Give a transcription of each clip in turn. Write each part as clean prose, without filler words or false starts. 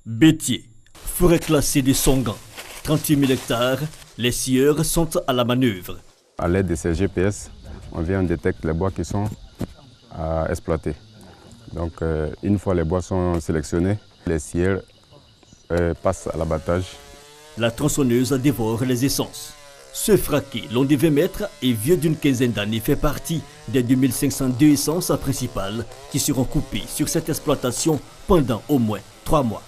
Bétier, forêt classée de Songan, 38 000 hectares, les scieurs sont à la manœuvre. À l'aide de ces GPS, on détecte les bois qui sont à exploiter. Donc une fois les bois sont sélectionnés, les scieurs passent à l'abattage. La tronçonneuse dévore les essences. Ce fraqué, long de 20 mètres et vieux d'une quinzaine d'années, fait partie des 2502 essences principales qui seront coupées sur cette exploitation pendant au moins 3 mois.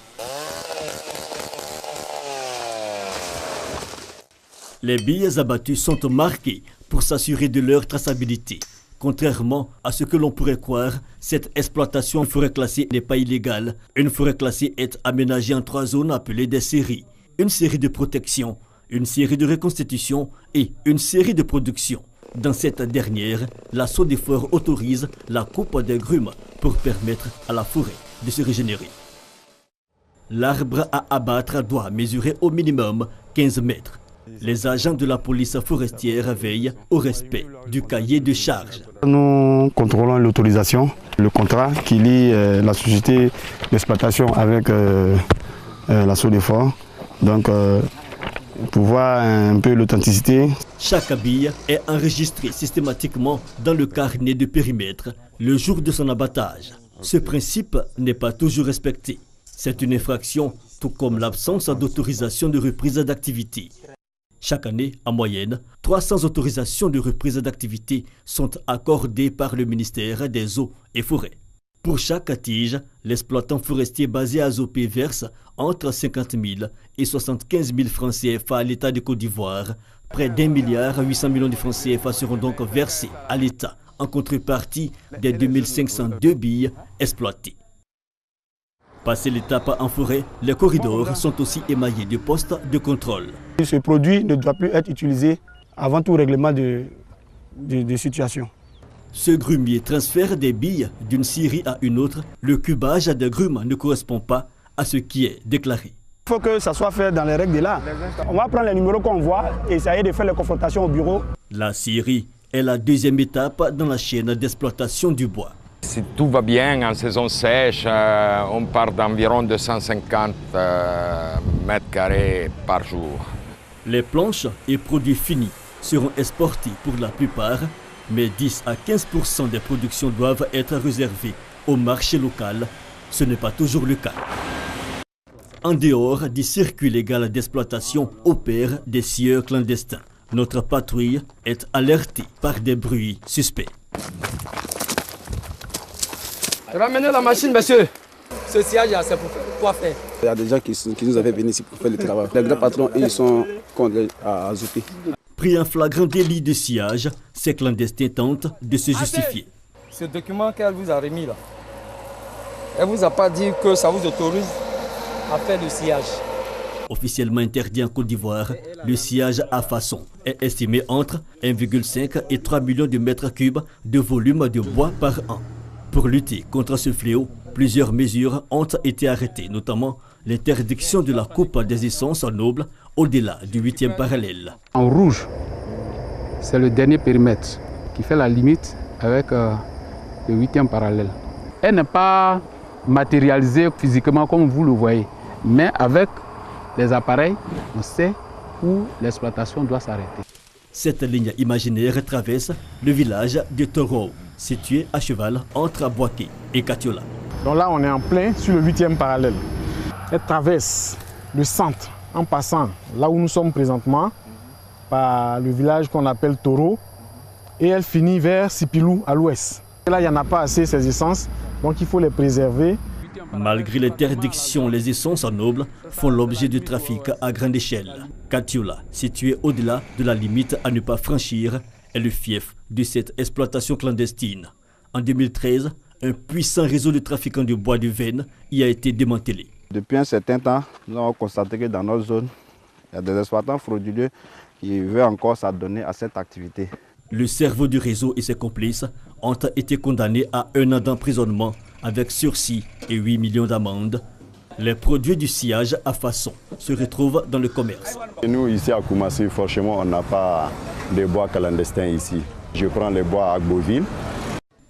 Les billes abattues sont marquées pour s'assurer de leur traçabilité. Contrairement à ce que l'on pourrait croire, cette exploitation en forêt classée n'est pas illégale. Une forêt classée est aménagée en 3 zones appelées des séries. Une série de protection, une série de reconstitution et une série de production. Dans cette dernière, la SODEFOR autorise la coupe des grumes pour permettre à la forêt de se régénérer. L'arbre à abattre doit mesurer au minimum 15 mètres. Les agents de la police forestière veillent au respect du cahier de charges. Nous contrôlons l'autorisation, le contrat qui lie la société d'exploitation avec la SODEFOR. Donc, pour voir un peu l'authenticité. Chaque bille est enregistrée systématiquement dans le carnet de périmètre le jour de son abattage. Ce principe n'est pas toujours respecté. C'est une infraction, tout comme l'absence d'autorisation de reprise d'activité. Chaque année, en moyenne, 300 autorisations de reprise d'activité sont accordées par le ministère des Eaux et Forêts. Pour chaque tige, l'exploitant forestier basé à Zopé verse entre 50 000 et 75 000 francs CFA à l'État de Côte d'Ivoire. Près d'1,8 milliard de francs CFA seront donc versés à l'État en contrepartie des 2502 billes exploitées. Passé l'étape en forêt, les corridors sont aussi émaillés de postes de contrôle. Ce produit ne doit plus être utilisé avant tout règlement de situation. Ce grumier transfère des billes d'une scierie à une autre. Le cubage des grumes ne correspond pas à ce qui est déclaré. Il faut que ça soit fait dans les règles de l'art. On va prendre les numéros qu'on voit et essayer de faire les confrontations au bureau. La scierie est la deuxième étape dans la chaîne d'exploitation du bois. Si tout va bien, en saison sèche, on part d'environ 250 mètres carrés par jour. Les planches et produits finis seront exportés pour la plupart, mais 10 à 15% des productions doivent être réservées au marché local. Ce n'est pas toujours le cas. En dehors du circuit légal d'exploitation opèrent des scieurs clandestins. Notre patrouille est alertée par des bruits suspects. Ramenez la machine, monsieur. Ce sillage, c'est pour quoi faire? Il y a des gens qui nous avaient venus ici pour faire le travail. Les grands patrons, ils sont contre à Zopé. Pris en flagrant délit de sillage, ces clandestins tentent de se justifier. Ce document qu'elle vous a remis là, elle ne vous a pas dit que ça vous autorise à faire le sillage. Officiellement interdit en Côte d'Ivoire, le sillage à façon est estimé entre 1,5 et 3 millions de mètres cubes de volume de bois par an. Pour lutter contre ce fléau, plusieurs mesures ont été arrêtées, notamment l'interdiction de la coupe des essences nobles au-delà du 8e parallèle. En rouge, c'est le dernier périmètre qui fait la limite avec le 8e parallèle. Elle n'est pas matérialisée physiquement comme vous le voyez, mais avec les appareils, on sait où l'exploitation doit s'arrêter. Cette ligne imaginaire traverse le village de Toro, situé à cheval entre Aboaké et Katiola. Donc là, on est en plein sur le 8e parallèle. Elle traverse le centre en passant là où nous sommes présentement, par le village qu'on appelle Toro, et elle finit vers Sipilou à l'ouest. Là, il n'y en a pas assez ces essences, donc il faut les préserver. Malgré l'interdiction, les essences nobles font l'objet de trafic à grande échelle. Katiola, situé au-delà de la limite à ne pas franchir, est le fief de cette exploitation clandestine. En 2013, un puissant réseau de trafiquants de bois de veine y a été démantelé. Depuis un certain temps, nous avons constaté que dans notre zone, il y a des exploitants frauduleux qui veulent encore s'adonner à cette activité. Le cerveau du réseau et ses complices ont été condamnés à 1 an d'emprisonnement avec sursis et 8 millions d'amendes. Les produits du sillage à façon se retrouvent dans le commerce. Et nous, ici à Koumassi, franchement, on n'a pas de bois clandestin ici. Je prends les bois à Beauville.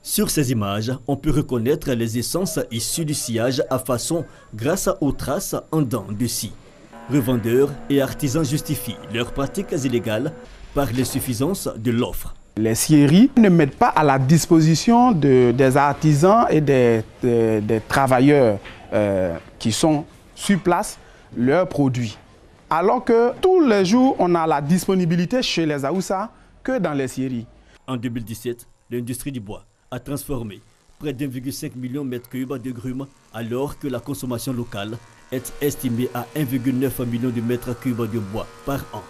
Sur ces images, on peut reconnaître les essences issues du sciage à façon grâce aux traces en dents de scie. Revendeurs et artisans justifient leurs pratiques illégales par l'insuffisance de l'offre. Les scieries ne mettent pas à la disposition des artisans et des travailleurs qui sont sur place leurs produits. Alors que tous les jours, on a la disponibilité chez les Aoussa que dans les scieries. En 2017, l'industrie du bois a transformé près d'1,5 million de mètres cubes de grumes alors que la consommation locale est estimée à 1,9 million de mètres cubes de bois par an.